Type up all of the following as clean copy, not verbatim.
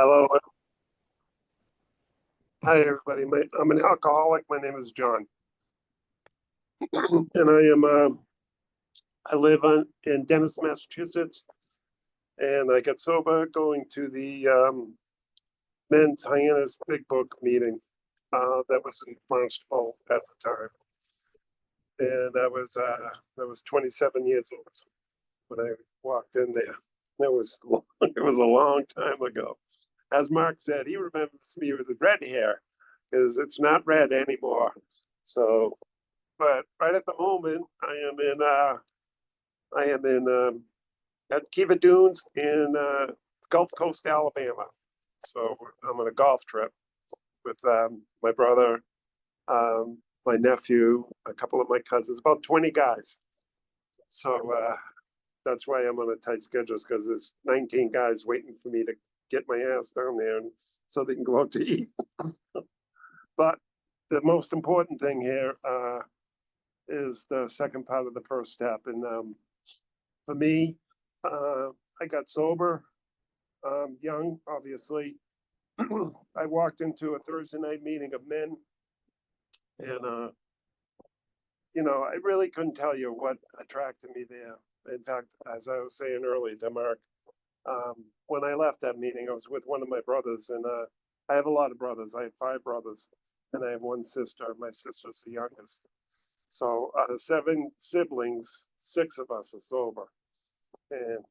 Hello. Hi, everybody. I'm an alcoholic. My name is John. And I live in Dennis, Massachusetts. And I got sober going to the men's Hyannis Big Book meeting that was in Barnstable at the time. And that was 27 years old when I walked in there. It was a long time ago. As Mark said, he remembers me with the red hair because it's not red anymore. So, but right at the moment, I am in at Kiva Dunes in Gulf Coast, Alabama. So I'm on a golf trip with my brother, my nephew, a couple of my cousins, about 20 guys. So that's why I'm on a tight schedule, because there's 19 guys waiting for me to get my ass down there and so they can go out to eat. But the most important thing here is the second part of the first step. And for me, I got sober young, obviously. I walked into a Thursday night meeting of men, and I really couldn't tell you what attracted me there. In fact, as I was saying earlier to Mark, when I left that meeting, I was with one of my brothers, and I have a lot of brothers. I have 5 brothers, and I have one sister. My sister's the youngest. So out of 7 siblings, 6 of us are sober, and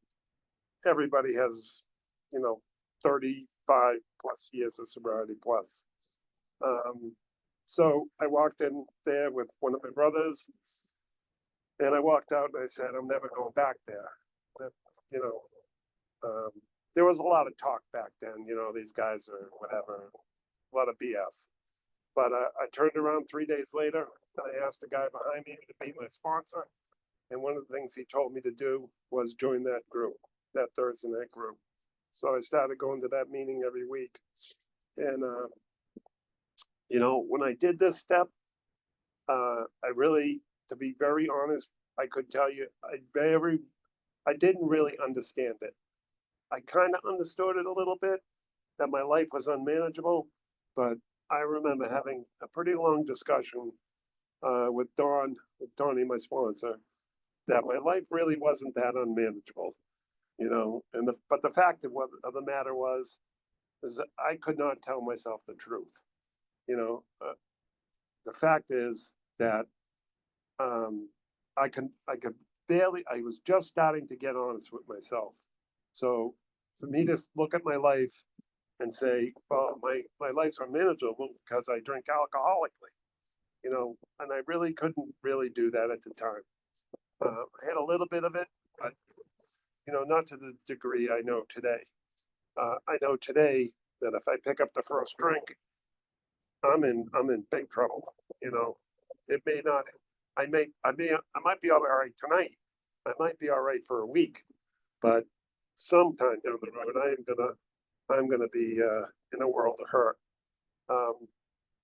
everybody has, 35 plus years of sobriety plus. So I walked in there with one of my brothers, and I walked out and I said, I'm never going back there. That, you know, there was a lot of talk back then, these guys are whatever, a lot of BS. But I turned around 3 days later and I asked the guy behind me to be my sponsor. And one of the things he told me to do was join that group, that Thursday night group. So I started going to that meeting every week. And, when I did this step, I really, to be very honest, I could tell you, I didn't really understand it. I kind of understood it a little bit, that my life was unmanageable, but I remember having a pretty long discussion with Donnie, my sponsor, that my life really wasn't that unmanageable, but the fact of the matter is that I could not tell myself the truth. The fact is that I could barely. I was just starting to get honest with myself. So for me to look at my life and say, well, my life's unmanageable because I drink alcoholically, and I really couldn't really do that at the time. I had a little bit of it, but not to the degree I know today. I know today that if I pick up the first drink, I'm in big trouble. It may not. I might be all right tonight. I might be all right for a week, but sometime down the road, I'm gonna be in a world of hurt.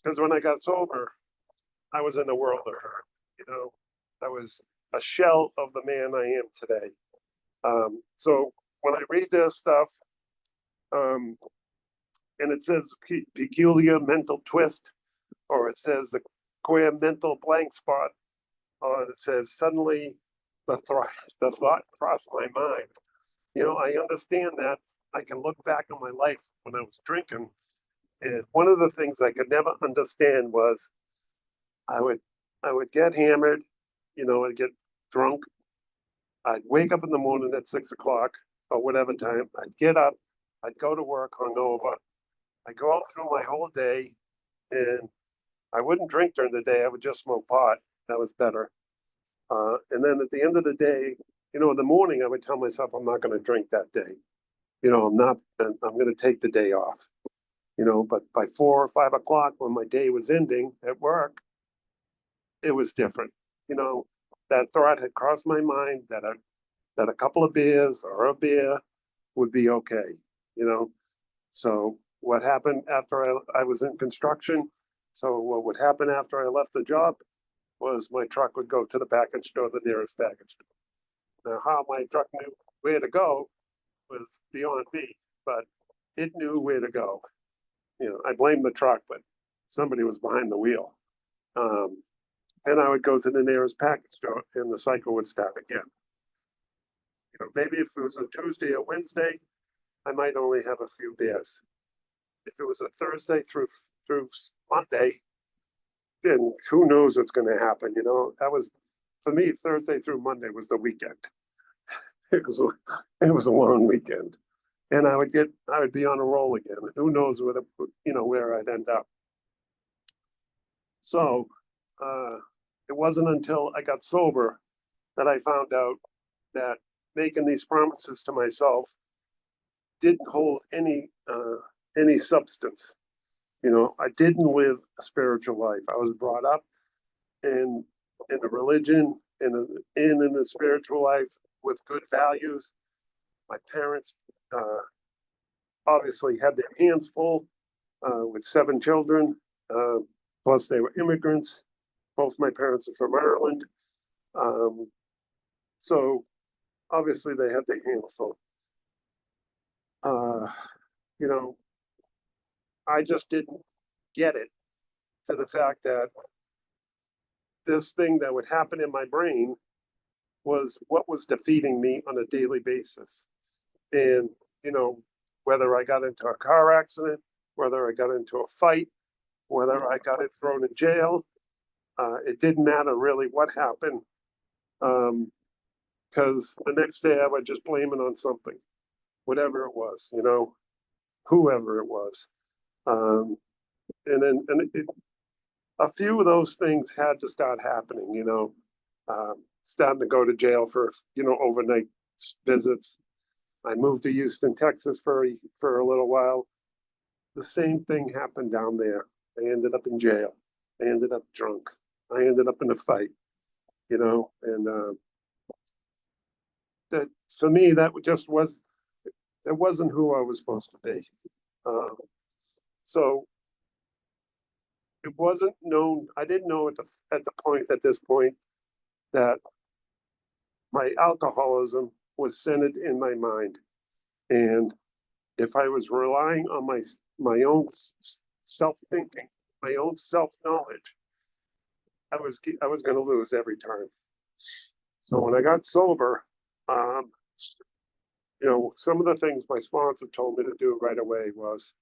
Because when I got sober, I was in a world of hurt. I was a shell of the man I am today. So when I read this stuff, and it says peculiar mental twist, or it says the queer mental blank spot, or it says suddenly the thought crossed my mind. I understand that. I can look back on my life when I was drinking, and one of the things I could never understand was I would get hammered, I'd get drunk. I'd wake up in the morning at 6 o'clock or whatever time. I'd get up, I'd go to work hungover. I'd go out through my whole day, and I wouldn't drink during the day. I would just smoke pot. That was better. And then at the end of the day, in the morning, I would tell myself I'm not going to drink that day. I'm not. I'm going to take the day off. But by 4 or 5 o'clock, when my day was ending at work, it was different. That thought had crossed my mind that a couple of beers or a beer would be okay. So what happened after I was in construction? So what would happen after I left the job was my truck would go to the package store, the nearest package store. Now, how my truck knew where to go was beyond me, but it knew where to go. I blame the truck, but somebody was behind the wheel. And I would go to the nearest package store and the cycle would start again. Maybe if it was a Tuesday or Wednesday, I might only have a few beers. If it was a Thursday through Monday, then who knows what's going to happen? That was, for me, Thursday through Monday was the weekend. It was a long weekend, and I would be on a roll again. Who knows where I'd end up. So it wasn't until I got sober that I found out that making these promises to myself didn't hold any substance. I didn't live a spiritual life. I was brought up in a religion, in a spiritual life with good values. My parents obviously had their hands full with 7 children. Plus, they were immigrants. Both my parents are from Ireland. So obviously they had their hands full. I just didn't get it, to the fact that this thing that would happen in my brain was what was defeating me on a daily basis. And, whether I got into a car accident, whether I got into a fight, whether I got it thrown in jail, it didn't matter really what happened. Because the next day I would just blame it on something, whatever it was, whoever it was. A few of those things had to start happening, starting to go to jail for, overnight visits. I moved to Houston, Texas for a little while. The same thing happened down there. I ended up in jail. I ended up drunk. I ended up in a fight, and that, for me, that wasn't who I was supposed to be. So it wasn't known. I didn't know at this point that my alcoholism was centered in my mind, and if I was relying on my own self-thinking, my own self-knowledge, I was going to lose every time. So when I got sober, some of the things my sponsor told me to do right away was,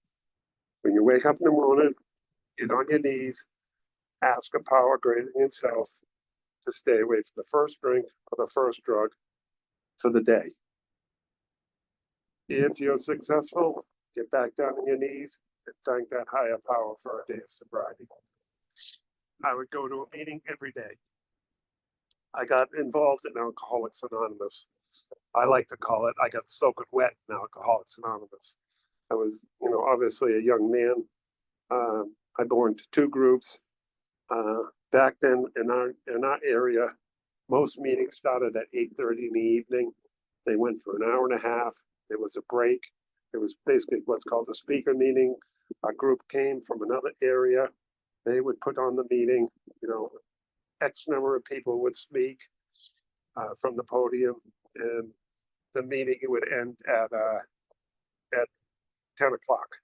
when you wake up in the morning, get on your knees, ask a power greater than yourself to stay away from the first drink or the first drug for the day. If you're successful, get back down on your knees and thank that higher power for a day of sobriety. I would go to a meeting every day. I got involved in Alcoholics Anonymous. I like to call it, I got soaking wet in Alcoholics Anonymous. I was, obviously a young man. I belonged to 2 groups. Back then in our area, most meetings started at 8:30 in the evening. They went for an hour and a half. There was a break. It was basically what's called a speaker meeting. A group came from another area. They would put on the meeting. X number of people would speak from the podium, and the meeting would end at 10 o'clock.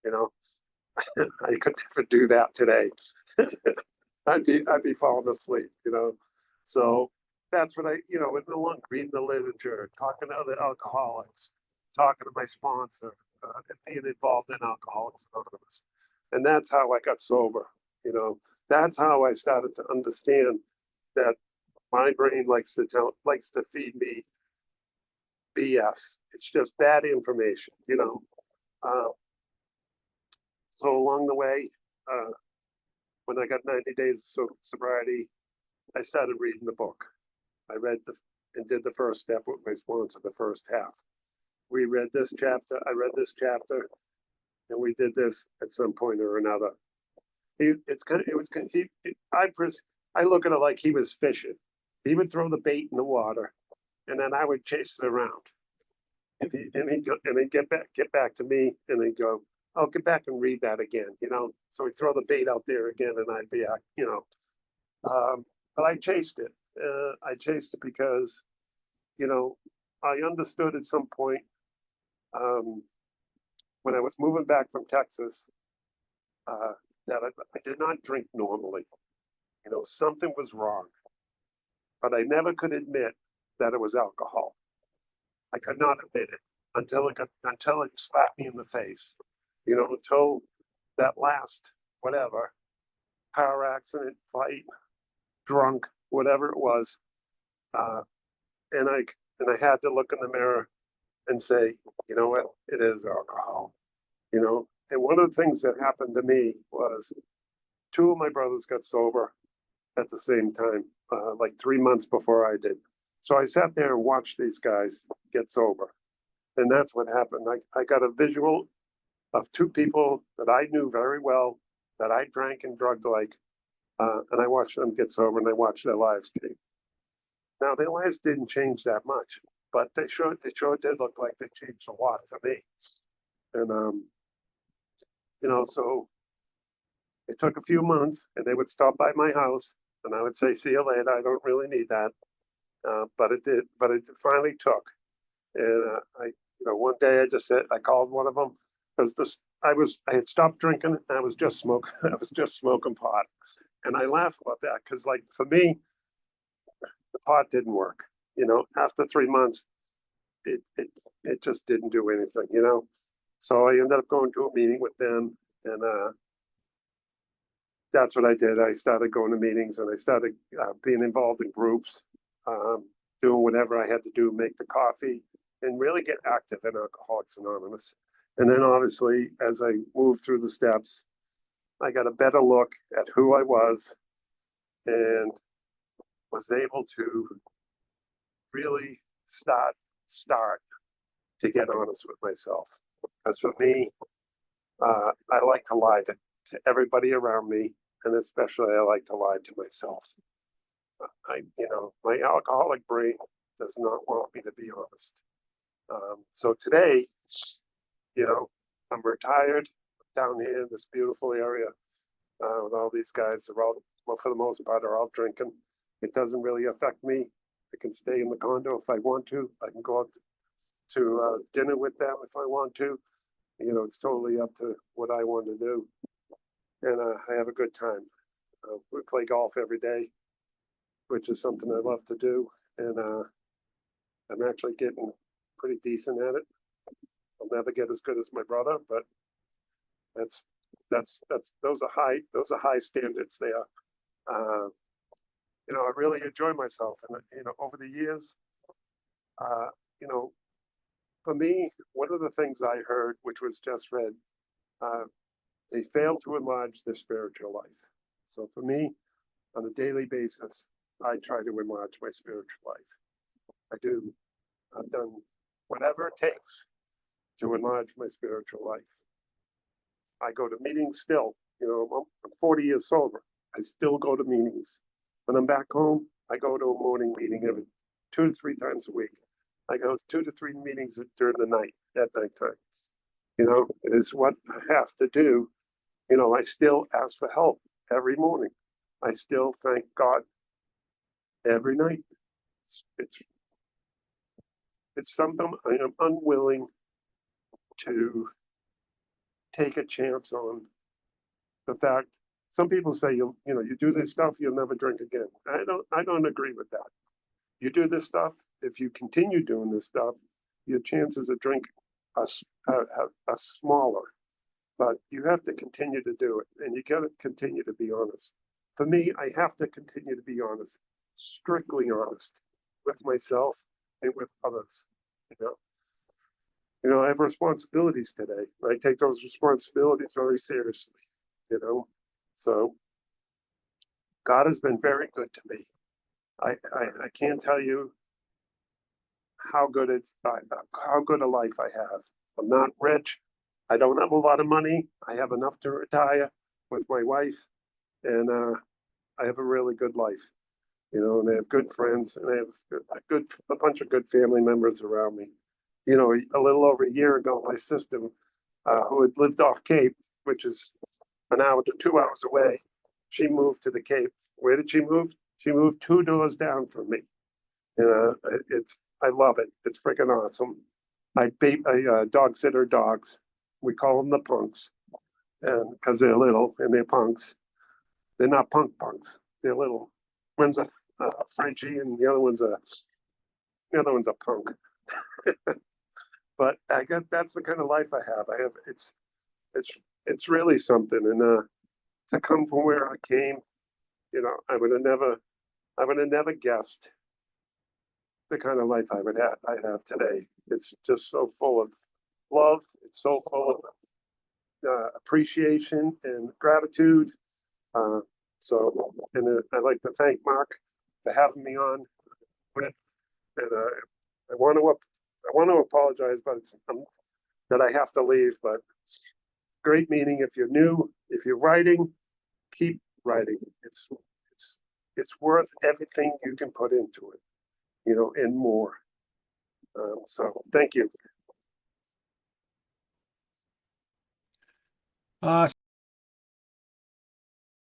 I could never do that today. I'd be falling asleep. So that's what along reading the literature, talking to other alcoholics, talking to my sponsor, and being involved in Alcoholics Anonymous. And that's how I got sober. That's how I started to understand that my brain likes to feed me BS. It's just bad information. So along the way, when I got 90 days of sobriety, I started reading the book. I read and did the first step with my sponsor, the first half. We read this chapter, I read this chapter, and we did this at some point or another. I look at it like he was fishing. He would throw the bait in the water, and then I would chase it around. And he'd get back to me, and he'd go, I'll get back and read that again, So he'd throw the bait out there again, and I'd be, but I chased it. I chased it because, I understood at some point when I was moving back from Texas, that I did not drink normally. You know, something was wrong, but I never could admit that it was alcohol. I could not admit it until it slapped me in the face. You know, until that last whatever car accident, fight, drunk, whatever it was, uh, and I had to look in the mirror and say, you know what, it is alcohol. You know, and one of the things that happened to me was two of my brothers got sober at the same time, like 3 months before I did. So I sat there and watched these guys get sober. And that's what happened. I got a visual of two people that I knew very well, that I drank and drugged like, and I watched them get sober and I watched their lives change. Now, their lives didn't change that much, but they sure did look like they changed a lot to me. And, you know, so it took a few months and they would stop by my house and I would say, see you later. I don't really need that. But it did, but it finally took. And one day I just said, I called one of them because I had stopped drinking and I was just smoking, I was just smoking pot. And I laugh about that because, like, for me, the pot didn't work. You know, after 3 months, it just didn't do anything, you know. So I ended up going to a meeting with them, and that's what I did. I started going to meetings, and I started being involved in groups, doing whatever I had to do, make the coffee, and really get active in Alcoholics Anonymous. And then, obviously, as I moved through the steps, I got a better look at who I was, and was able to really start to get honest with myself. Because for me, I like to lie to everybody around me, and especially I like to lie to myself. My alcoholic brain does not want me to be honest. So today, you know, I'm retired down here in this beautiful area with all these guys. They're all, well, for the most part, are all drinking. It doesn't really affect me. I can stay in the condo if I want to. I can go out to dinner with them if I want to. You know, it's totally up to what I want to do. And I have a good time. We play golf every day, which is something I love to do. And I'm actually getting pretty decent at it. I'll never get as good as my brother, but that's those are high standards there. I really enjoy myself, and over the years, for me, one of the things I heard, which was just read, they fail to enlarge their spiritual life. So for me, on a daily basis, I try to enlarge my spiritual life. I do. I've done whatever it takes to enlarge my spiritual life. I go to meetings still. I'm 40 years sober. I still go to meetings. When I'm back home, I go to a morning meeting every 2 to 3 times a week. I go 2 to 3 meetings during the night, at nighttime. It is what I have to do. I still ask for help every morning. I still thank God every night. It's something I am unwilling to take a chance on. The fact, some people say you do this stuff, you'll never drink again. I don't agree with that. You do this stuff, if you continue doing this stuff, your chances of drinking are smaller. But you have to continue to do it, and you got to continue to be honest. For me, I have to continue to be honest, strictly honest with myself and with others. I have responsibilities today. I take those responsibilities very seriously. So God has been very good to me. I can't tell you how good a life I have. I'm not rich. I don't have a lot of money. I have enough to retire with my wife, and I have a really good life. And I have good friends, and I have a bunch of good family members around me. A little over a year ago, my sister, who had lived off Cape, which is an hour to 2 hours away, she moved to the Cape. Where did she move? She moved 2 doors down from me. I love it. It's freaking awesome. I dog sit her dogs. We call them the punks, and because they're little and they're punks. They're not punks. They're little. One's a Frenchie, and the other one's a punk. But I guess that's the kind of life I have. It's really something, and to come from where I came, I would have never guessed the kind of life I have today. It's just so full of love. It's so full of appreciation and gratitude. I'd like to thank Mark for having me on. And I want to apologize, but that I have to leave. But great meeting. If you're new, if you're writing, keep writing. It's worth everything you can put into it, and more. So thank you.